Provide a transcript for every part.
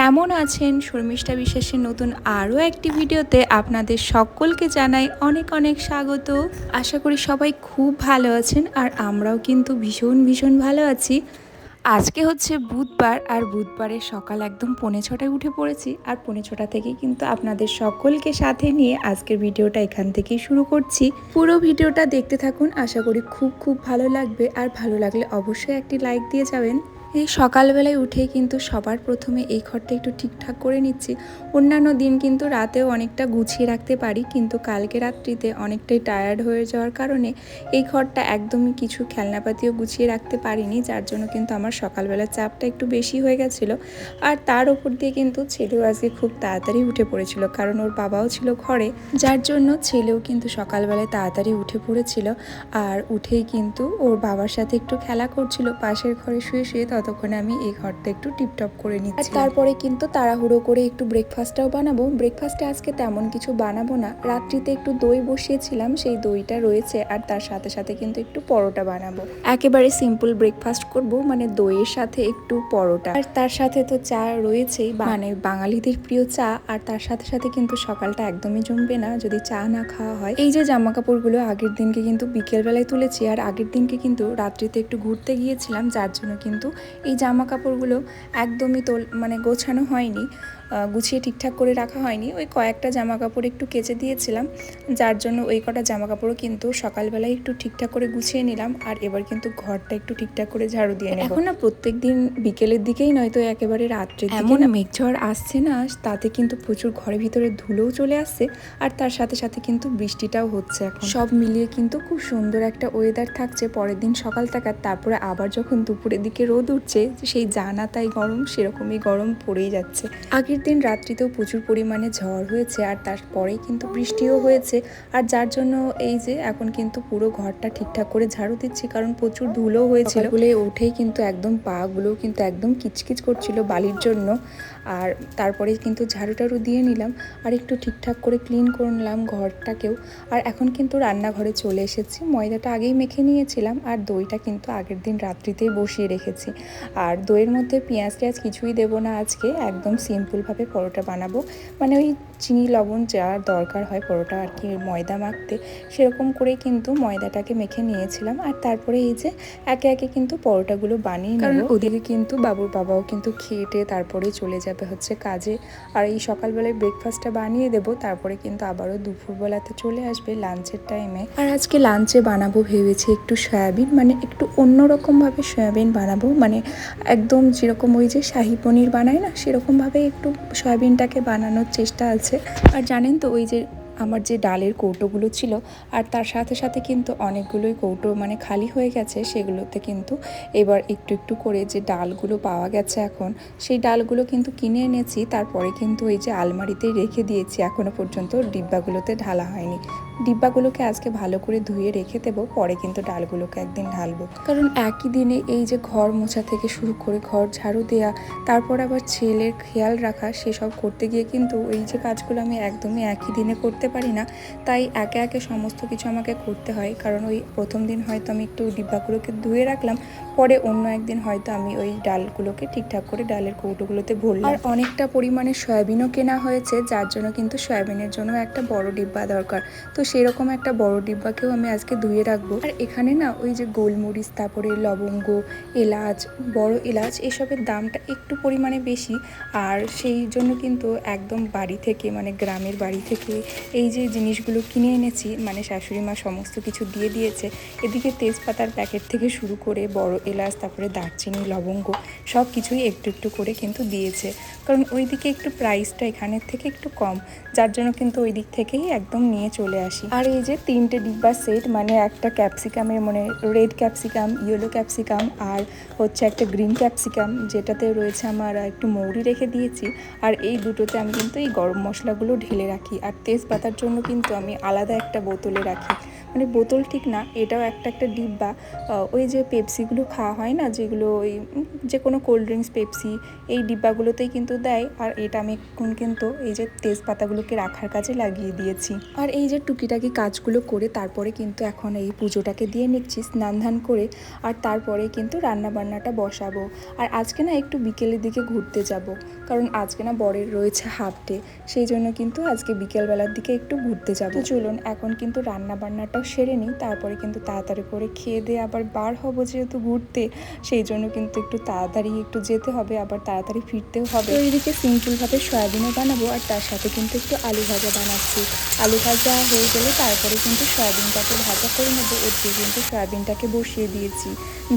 কেমন আছেন? শর্মিষ্ঠা বিশ্বাসের নতুন আরও একটি ভিডিওতে আপনাদের সকলকে জানাই অনেক অনেক স্বাগত। আশা করি সবাই খুব ভালো আছেন আর আমরাও কিন্তু ভীষণ ভালো আছি। আজকে হচ্ছে বুধবার আর বুধবারের সকাল একদম 6:45 উঠে পড়েছি আর 6:45 থেকেই কিন্তু আপনাদের সকলকে সাথে নিয়ে আজকের ভিডিওটা এখান থেকেই শুরু করছি। পুরো ভিডিওটা দেখতে থাকুন, আশা করি খুব ভালো লাগবে আর ভালো লাগলে অবশ্যই একটি লাইক দিয়ে যাবেন। এই সকালবেলায় উঠেই কিন্তু সবার প্রথমে এই ঘরটা একটু ঠিকঠাক করে নিচ্ছি। অন্যান্য দিন কিন্তু রাতেও অনেকটা গুছিয়ে রাখতে পারি, কিন্তু কালকে রাত্রিতে অনেকটাই টায়ার্ড হয়ে যাওয়ার কারণে এই ঘরটা একদমই কিছু খেলনাপাতিও গুছিয়ে রাখতে পারিনি, যার জন্য কিন্তু আমার সকালবেলা চাপটা একটু বেশি হয়ে গেছিলো। আর তার উপর দিয়ে কিন্তু ছেলেও আজকে খুব তাড়াতাড়ি উঠে পড়েছিল, কারণ ওর বাবাও ছিল ঘরে, যার জন্য ছেলেও কিন্তু সকালবেলায় তাড়াতাড়ি উঠে পড়েছিল। আর উঠেই কিন্তু ওর বাবার সাথে একটু খেলা করছিল পাশের ঘরে শুয়ে শুয়ে, ততক্ষণে আমি এই ঘরটা একটু টিপটপ করে নিচ্ছি। তারপরে কিন্তু তাড়াহুড়ো করে একটু ব্রেকফাস্টটাও বানাবো। ব্রেকফাস্টে আজকে তেমন কিছু বানাবো না, রাত্রিতে একটু দই বসিয়েছিলাম, সেই দইটা রয়েছে, আর তার সাথে সাথে কিন্তু একটু পরোটা বানাবো। একেবারে সিম্পল ব্রেকফাস্ট করব, মানে দইয়ের সাথে একটু পরোটা, আর তার সাথে তো চা রয়েছেই, মানে বাঙালিদের প্রিয় চা। আর তার সাথে সাথে কিন্তু সকালটা একদমই জমবে না যদি চা না খাওয়া হয়। এই যে জামা কাপড়গুলো আগের দিনকে কিন্তু বিকেলবেলায় তুলেছি, আর আগের দিনকে কিন্তু রাত্রিতে একটু ঘুরতে গিয়েছিলাম, যার জন্য কিন্তু এই জামা কাপড়গুলো একদমই মানে গোছানো হয়নি, গুছিয়ে ঠিকঠাক করে রাখা হয়নি। ওই কয়েকটা জামা কাপড় একটু কেচে দিয়েছিলাম, যার জন্য ওই কটা জামা কাপড়ও কিন্তু সকালবেলায় একটু ঠিকঠাক করে গুছিয়ে নিলাম। আর এবার কিন্তু ঘরটা একটু ঠিকঠাক করে ঝাড়ু দিয়ে নেব। এখন না প্রত্যেক দিন বিকেলের দিকেই নয়তো একেবারে রাত্রের দিকে এমন মেঘঝড় আসছে না, তাতে কিন্তু প্রচুর ঘরের ভিতরে ধুলোও চলে আসছে, আর তার সাথে সাথে কিন্তু বৃষ্টিটাও হচ্ছে। এখন সব মিলিয়ে কিন্তু খুব সুন্দর একটা ওয়েদার থাকছে পরের দিন সকাল থেকে। তারপরে আবার যখন দুপুরের দিকে রোদ উঠছে, সেই জানা তাই গরম, সেরকমই গরম পড়েই যাচ্ছে। আগের দিন রাত্রিতেও প্রচুর পরিমাণে ঝড় হয়েছে, আর তারপরেই কিন্তু বৃষ্টিও হয়েছে, আর যার জন্য এই যে এখন কিন্তু পুরো ঘরটা ঠিকঠাক করে ঝাড়ু দিচ্ছি, কারণ প্রচুর ধুলো হয়েছিল। বলে উঠেই কিন্তু একদম পাগুলো কিন্তু একদম কিচকিচ করছিল বালির জন্য। আর তারপরে কিন্তু ঝাড়ু টাড়ু দিয়ে নিলাম, আর একটু ঠিকঠাক করে ক্লিন করে নিলাম ঘরটাকেও। আর এখন কিন্তু রান্নাঘরে চলে এসেছি। ময়দাটা আগেই মেখে নিয়েছিলাম, আর দইটা কিন্তু আগের দিন রাত্রিতেই বসিয়ে রেখেছি। আর দইয়ের মধ্যে পেঁয়াজ টেয়াজ কিছুই দেবো না আজকে, একদম সিম্পলভাবে পরোটা বানাবো, মানে ওই চিনি লবণ যা দরকার হয় পরোটা আর কি ময়দা মাখতে, সেরকম করেই কিন্তু ময়দাটাকে মেখে নিয়েছিলাম। আর তারপরে এই যে একে একে কিন্তু পরোটাগুলো বানিয়ে নেব। কারণ ওদিকে কিন্তু বাবুর বাবাও কিন্তু খেয়ে তারপরেই চলে যাবে হচ্ছে কাজে। আর এই সকালবেলায় ব্রেকফাস্টটা বানিয়ে দেবো, তারপরে কিন্তু আবারও দুপুরবেলাতে চলে আসবে লাঞ্চের টাইমে। আর আজকে লাঞ্চে বানাবো ভেবেছি একটু সয়াবিন, মানে একটু অন্যরকমভাবে সয়াবিন বানাবো, মানে একদম যেরকম ওই যে শাহি পনির বানায় না, সেরকমভাবে একটু সয়াবিনটাকে বানানোর চেষ্টা আছে। আর জানেন তো, ওই যে আমার যে ডালের কৌটোগুলো ছিল, আর তার সাথে সাথে কিন্তু অনেকগুলোই কৌটো মানে খালি হয়ে গেছে, সেগুলোতে কিন্তু এবার একটু করে যে ডালগুলো পাওয়া গেছে এখন, সেই ডালগুলো কিন্তু কিনে এনেছি। তারপরে কিন্তু এই যে আলমারিতেই রেখে দিয়েছি, এখনও পর্যন্ত ডিব্বাগুলোতে ঢালা হয়নি। ডিব্বাগুলোকে আজকে ভালো করে ধুয়ে রেখে দেবো, পরে কিন্তু ডালগুলোকে একদিন ঢালবো। কারণ একই দিনে এই যে ঘর মোছা থেকে শুরু করে ঘর ঝাড়ু দেওয়া, তারপর আবার ছেলের খেয়াল রাখা, সেসব করতে গিয়ে কিন্তু এই যে কাজগুলো আমি একদমই একই দিনে করতে পারি না। তাই একে একে সমস্ত কিছু আমাকে করতে হয়, কারণ ওই প্রথম দিন হয়তো আমি একটু ডিব্বাগুলোকে ধুয়ে রাখলাম, পরে অন্য একদিন হয়তো আমি ওই ডালগুলোকে ঠিকঠাক করে ডালের কৌটোগুলোতে ভরলাম। আর অনেকটা পরিমাণে সয়াবিনও কেনা হয়েছে, যার জন্য কিন্তু সয়াবিনের জন্য একটা বড় ডিব্বা দরকার। তো সেরকম একটা বড় ডিব্বাকেও আমি আজকে ধুয়ে রাখবো। আর এখানে না ওই যে গোলমরিচ, তারপরে লবঙ্গ, এলাচ, বড় এলাচ, এসবের দামটা একটু পরিমাণে বেশি। আর সেই জন্য কিন্তু একদম বাড়ি থেকে, মানে গ্রামের বাড়ি থেকে এই যে জিনিসগুলো কিনে এনেছি, মানে শাশুড়ি মা সমস্ত কিছু দিয়ে দিয়েছে। এদিকে তেজপাতার প্যাকেট থেকে শুরু করে বড় এলাচ, তারপরে দারচিনি, লবঙ্গ, সব কিছুই একটু করে কিন্তু দিয়েছে, কারণ ওই দিকে একটু প্রাইসটা এখানের থেকে একটু কম, যার জন্য কিন্তু ওই দিক থেকেই একদম নিয়ে চলে আসি। আর এই যে 3টে ডিব্বা সেট, মানে একটা ক্যাপসিকামের, মানে রেড ক্যাপসিকাম, ইয়েলো ক্যাপসিকাম, আর হচ্ছে একটা গ্রিন ক্যাপসিকাম, যেটাতে রয়েছে আমার একটু মৌরি রেখে দিয়েছি। আর এই দুটোতে আমি কিন্তু এই গরম মশলাগুলো ঢেলে রাখি, আর তেজপাতার জন্য কিন্তু আমি আলাদা একটা বোতলে রাখি, মানে বোতল ঠিক না, এটাও একটা ডিব্বা। ওই যে পেপসিগুলো খাওয়া হয় না, যেগুলো ওই যে কোনো কোল্ড ড্রিঙ্কস পেপসি, এই ডিব্বাগুলোতেই কিন্তু দেয়। আর এটা আমি এখন কিন্তু এই যে তেজপাতাগুলোকে রাখার কাজে লাগিয়ে দিয়েছি। আর এই যে টুকিটাকি কাজগুলো করে তারপরে কিন্তু এখন এই পুজোটাকে দিয়ে নিচ্ছি স্নান ধান করে। আর তারপরে কিন্তু রান্না বান্নাটা বসাবো। আর আজকে না একটু বিকেলের দিকে ঘুরতে যাব, কারণ আজকে না বরের রয়েছে হাফ ডে, সেই জন্য কিন্তু আজকে বিকেলবেলার দিকে একটু ঘুরতে যাব। তো চলুন এখন কিন্তু রান্না বান্নাটাও সেরে নিই, তারপরে কিন্তু তাড়াতাড়ি করে খেয়ে দিয়ে আবার বার হবো যেহেতু ঘুরতে, সেই জন্য কিন্তু একটু তাড়াতাড়ি একটু যেতে হবে, আবার তাড়াতাড়ি ফিরতেও হবে। তো এইদিকে সিম্পলভাবে সয়াবিনও বানাবো, আর তার সাথে কিন্তু একটু আলু ভাজা বানাচ্ছি। আলু ভাজা হয়ে গেলে তারপরে কিন্তু সয়াবিনটাকে ভাজা করে নেবো। ওদিকে কিন্তু সয়াবিনটাকে বসিয়ে দিয়েছি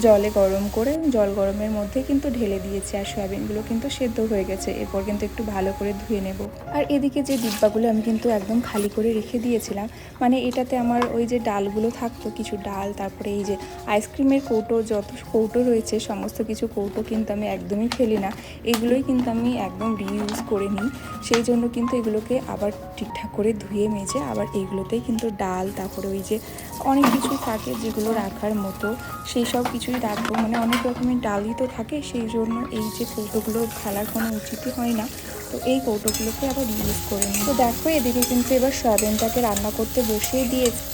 জলে গরম করে, জল গরমের মধ্যে কিন্তু ঢেলে দিয়েছি। আর সয়াবিনগুলো কিন্তু সেদ্ধ হয়ে গেছে, এরপর কিন্তু একটু ভালো করে ধুয়ে নেব। আর এদিকে যে ডিব্বাগুলো আমি কিন্তু একদম খালি করে রেখে দিয়েছিলাম, মানে এটাতে আমার ওই যে ডালগুলো থাকতো, কিছু ডাল, তারপরে এই যে আইসক্রিমের কৌটো, যত কৌটো রয়েছে সমস্ত কিছু কৌটো কিন্তু আমি একদমই ফেলি না, এগুলোই কিন্তু আমি একদম রিইউজ করে নিই। সেই জন্য কিন্তু এগুলোকে আবার ঠিকঠাক করে ধুয়ে মেজে আবার এইগুলোতেই কিন্তু ডাল, তারপরে ওই যে অনেক কিছু থাকে যেগুলো রাখার মতো, সেই সব কিছুই রাখবো। মানে অনেক রকমের ডালই তো থাকে, সেই জন্য এই যে কৌটোগুলো ফেলার কোনো উচিতই হয় না, তো এই কৌটোগুলোকে আবার ইউজ করে নিই। তো দেখো এদিকে কিন্তু এবার সয়াবিনটাকে রান্না করতে বসিয়ে দিয়েছি।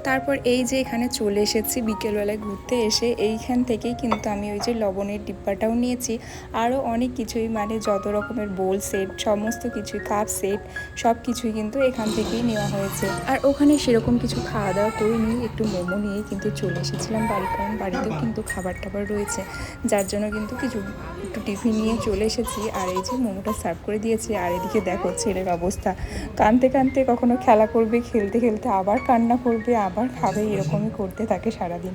তারপর এই যে এখানে চলে এসেছি বিকেলবেলায় ঘুরতে এসে, এইখান থেকেই কিন্তু আমি ওই যে লবণের ডিব্বাটাও নিয়েছি, আরও অনেক কিছুই, মানে যত রকমের বোল সেট, সমস্ত কিছুই, কাপ সেট, সব কিছুই কিন্তু এখান থেকেই নেওয়া হয়েছে। আর ওখানে সেরকম কিছু খাওয়া দাওয়া করিনি, একটু মোমো নিয়েই কিন্তু চলে এসেছিলাম বাড়ি, কারণ বাড়িতেও কিন্তু খাবার টাবার রয়েছে, যার জন্য কিন্তু কিছু একটু টিফিন নিয়ে চলে এসেছি। আর এই যে মোমোটা সার্ভ করে দিয়েছি। আর এদিকে দেখো ছেলের অবস্থা, কাঁদতে কাঁদতে কখনো খেলা করবে, খেলতে খেলতে আবার কান্না করবে, আবার খাবে, এরকমই করতে থাকে সারাদিন।